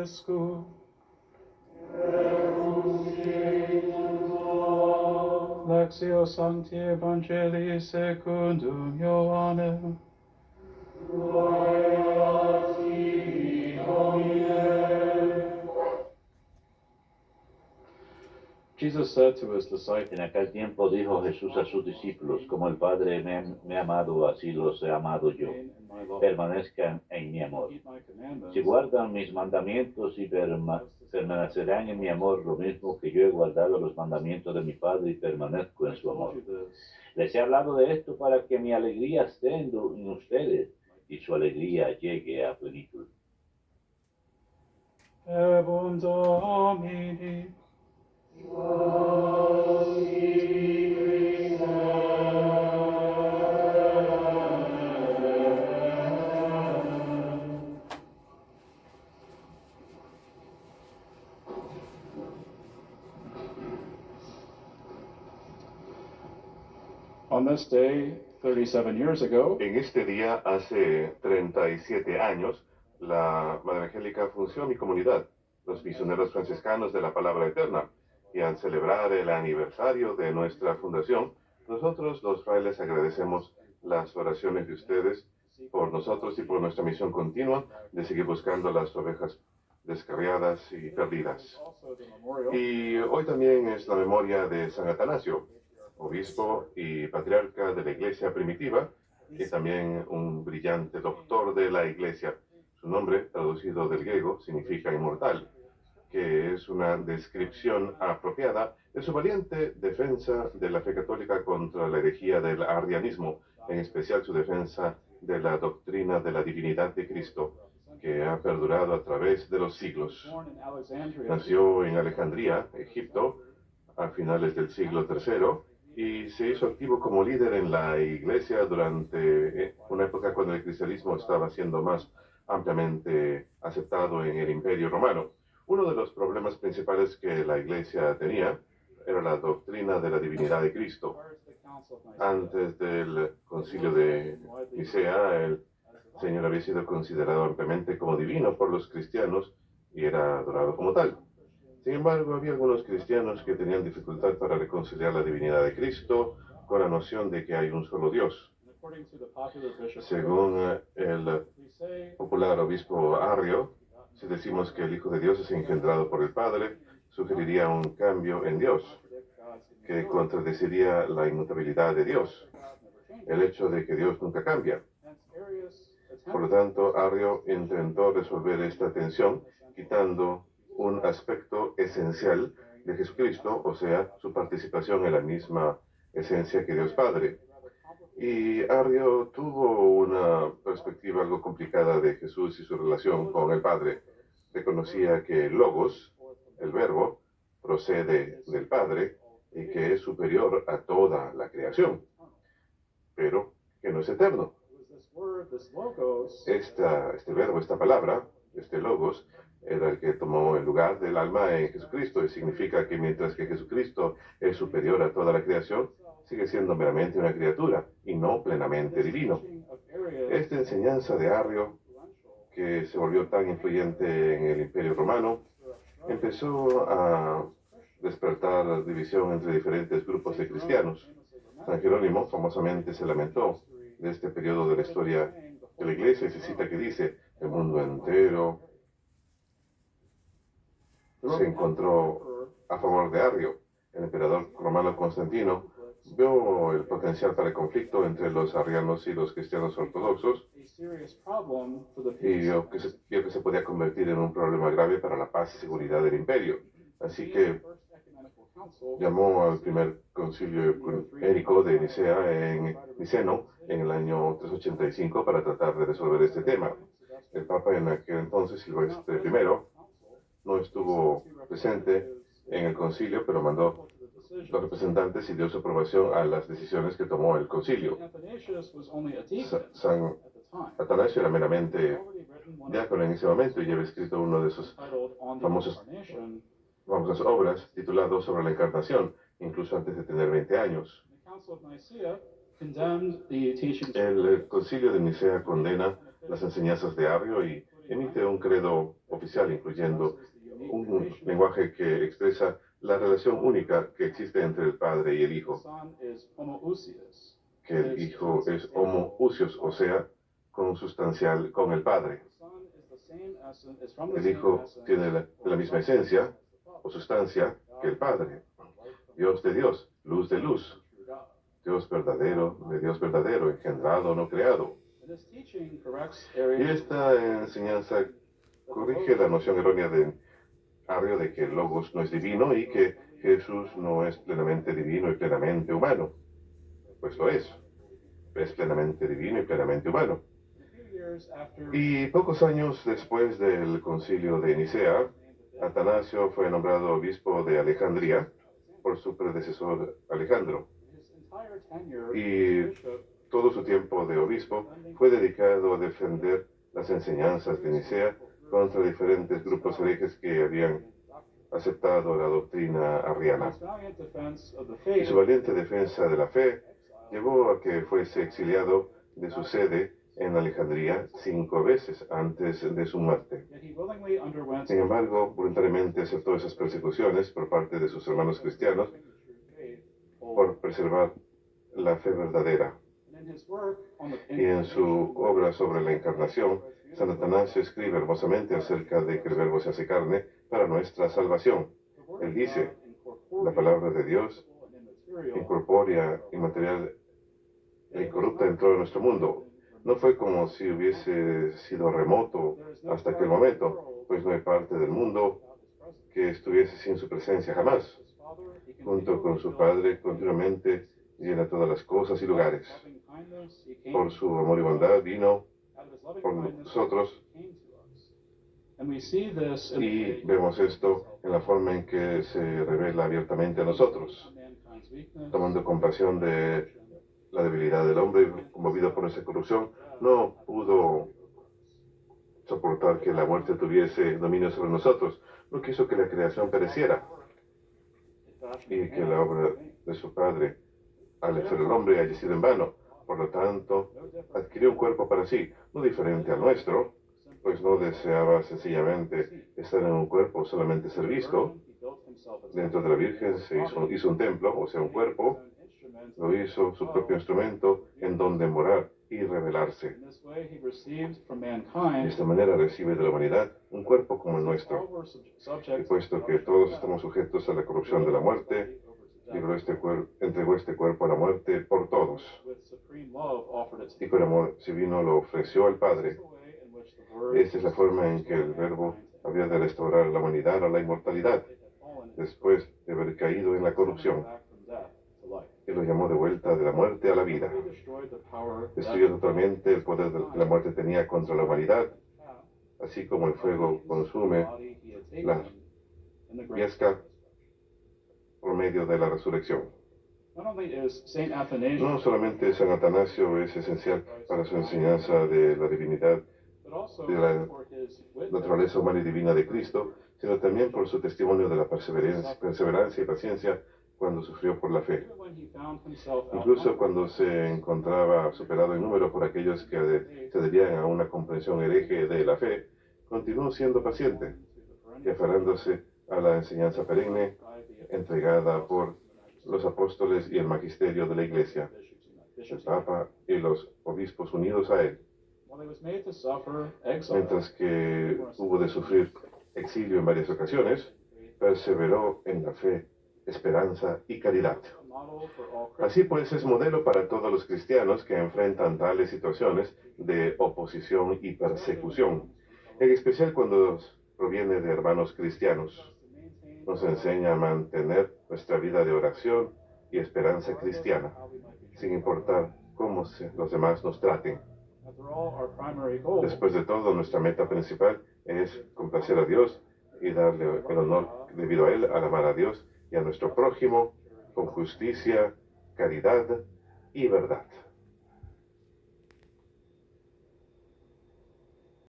vobiscum. Lectio Sancti Evangelii secundum Ioannem. Jesus said to his disciples, En aquel tiempo dijo Jesús a sus discípulos, como el Padre me ha amado, así los he amado yo. Permanezcan en mi amor. keep my commandments. Si guardan mis mandamientos y permanecerán en mi amor, lo mismo que yo he guardado los mandamientos de mi Padre y permanezco en su amor. Les he hablado de esto para que mi alegría esté en ustedes y su alegría llegue a plenitud. Verbum Domini. On this day, 37 years ago, En este día, hace 37 años, la Madre Angélica funció mi comunidad, los misioneros franciscanos de la Palabra Eterna, y al celebrar el aniversario de nuestra fundación, nosotros los frailes agradecemos las oraciones de ustedes por nosotros y por nuestra misión continua de seguir buscando las ovejas descarriadas y perdidas. also the memorial Y hoy también es la memoria de San Atanasio, obispo y patriarca de la iglesia primitiva, y también un brillante doctor de la iglesia. Su nombre, traducido del griego, significa inmortal, que es una descripción apropiada de su valiente defensa de la fe católica contra la herejía del arrianismo, en especial su defensa de la doctrina de la divinidad de Cristo, que ha perdurado a través de los siglos. born in Alexandria. Nació en Alejandría, Egipto, a finales del siglo III, y se hizo activo como líder en la iglesia durante una época cuando el cristianismo estaba siendo más ampliamente aceptado en el Imperio Romano. Uno de los problemas principales que la iglesia tenía era la doctrina de la divinidad de Cristo. Prior to the Council of Nicaea, Antes del concilio de Nicea, el Señor había sido considerado ampliamente como divino por los cristianos y era adorado como tal. Sin embargo, había algunos cristianos que tenían dificultad para reconciliar la divinidad de Cristo con la noción de que hay un solo Dios. and according to the popular bishop, Según el we say popular obispo Arrio, si decimos que el Hijo de Dios es engendrado por el Padre, sugeriría un cambio en Dios, contradict God's que immutability. contradeciría la inmutabilidad de Dios, God never changes. el hecho de que Dios nunca cambia. Hence, Arius Por lo attempted tanto, Arrio intentó resolver esta tensión quitando un aspecto esencial de Jesucristo, o sea, su participación en la misma esencia que Dios Padre. Y Arrio tuvo una perspectiva algo complicada de Jesús y su relación con el Padre. Reconocía que el Logos, el Verbo, procede del Padre y que es superior a toda la creación, pero que no es eterno. it was this word, this logos, Este verbo, esta palabra, este logos, era el que tomó el lugar del alma en Jesucristo, y significa que mientras que Jesucristo es superior a toda la creación, sigue siendo meramente una criatura y no plenamente this divino. teaching of Arius Esta enseñanza de Arrio, influential, que se volvió tan influyente en el Imperio Romano, empezó a despertar división entre diferentes grupos de cristianos. San Jerónimo famosamente se lamentó de este periodo de la historia de la iglesia y se cita que dice: el mundo entero se encontró a favor de Arrio. El emperador romano Constantino vio el potencial para el conflicto entre los arrianos y los cristianos ortodoxos a serious problem for the y peace. vio que se podía convertir en un problema grave para la paz y seguridad del imperio. Así que First Ecumenical Council llamó al primer concilio ecuménico de Niceno en el año 385 para tratar de resolver este tema. El Papa en aquel entonces, Silvestre I, no estuvo presente en el concilio, pero mandó los representantes y dio su aprobación a las decisiones que tomó el concilio. Athanasius was only a deacon San at the time. Atanasio era meramente Already written one of diácono en ese momento y había escrito uno de sus titled On the famosos Incarnation. famosas obras tituladas sobre la encarnación, incluso antes de tener 20 años. The Council of Nicaea condemned the teachings El concilio de Nicea condena las enseñanzas de Arrio y emite un credo oficial, incluyendo un lenguaje que expresa la relación única que existe entre el Padre y el Hijo, que el Hijo es homoousios, o sea, consustancial con el Padre. El Hijo tiene la misma esencia o sustancia que el Padre. Dios de Dios, luz de luz, Dios verdadero de Dios verdadero, engendrado, no creado. Y esta enseñanza corrige la noción errónea de Arrio de que el Logos no es divino y que Jesús no es plenamente divino y plenamente humano. Pues lo es plenamente divino y plenamente humano. Y pocos años después del concilio de Nicea, Atanasio fue nombrado obispo de Alejandría por su predecesor Alejandro. Y todo su tiempo de obispo fue dedicado a defender las enseñanzas de Nicea contra diferentes grupos herejes que habían aceptado la doctrina arriana. Y su valiente defensa de la fe llevó a que fuese exiliado de su sede en Alejandría 5 veces antes de su muerte. Sin embargo, voluntariamente aceptó esas persecuciones por parte de sus hermanos cristianos por preservar la fe verdadera. Y en su obra sobre la encarnación, San Atanasio escribe hermosamente acerca de que el Verbo se hace carne para nuestra salvación. Él dice, la palabra de Dios, incorpórea, inmaterial e incorrupta entró en nuestro mundo. No fue como si hubiese sido remoto hasta aquel momento, pues no hay parte del mundo que estuviese sin su presencia jamás. Junto con su Padre, continuamente llena todas las cosas y lugares. Por su amor y bondad vino por nosotros. Y vemos esto en la forma en que se revela abiertamente a nosotros, tomando compasión de la debilidad del hombre, conmovido por esa corrupción, no pudo soportar que la muerte tuviese dominio sobre nosotros. No quiso que la creación pereciera y que la obra de su Padre, al hacer el hombre, haya sido en vano. Por lo tanto, adquirió un cuerpo para sí, no diferente al nuestro, pues no deseaba sencillamente estar en un cuerpo, solamente ser visto. Dentro de la Virgen se hizo un templo, o sea, un cuerpo. Lo hizo su propio instrumento en donde morar y revelarse. De esta manera recibe de la humanidad un cuerpo como el nuestro. Y puesto que todos estamos sujetos a la corrupción de la muerte, entregó este cuerpo a la muerte por todos. Y con amor divino lo ofreció al Padre. Esta es la forma en que el Verbo había de restaurar a la humanidad a la inmortalidad, después de haber caído en la corrupción. Y lo llamó de vuelta de la muerte a la vida. Destruyó totalmente el poder que la muerte tenía contra la humanidad, así como el fuego consume la piasca por medio de la resurrección. No solamente San Atanasio es esencial para su enseñanza de la divinidad, de la naturaleza humana y divina de Cristo, sino también por su testimonio de la perseverancia y paciencia cuando sufrió por la fe. Incluso cuando se encontraba superado en número por aquellos que se debían a una comprensión hereje de la fe, continuó siendo paciente y aferrándose a la enseñanza perenne entregada por los apóstoles y el magisterio de la Iglesia, el Papa y los obispos unidos a él. Mientras que hubo de sufrir exilio en varias ocasiones, perseveró en la fe, esperanza y caridad. Así pues, es modelo para todos los cristianos que enfrentan tales situaciones de oposición y persecución, en especial cuando proviene de hermanos cristianos. Nos enseña a mantener nuestra vida de oración y esperanza cristiana, sin importar cómo los demás nos traten. Después de todo, nuestra meta principal es complacer a Dios y darle el honor debido a Él, al amar a Dios y a nuestro prójimo con justicia, caridad y verdad.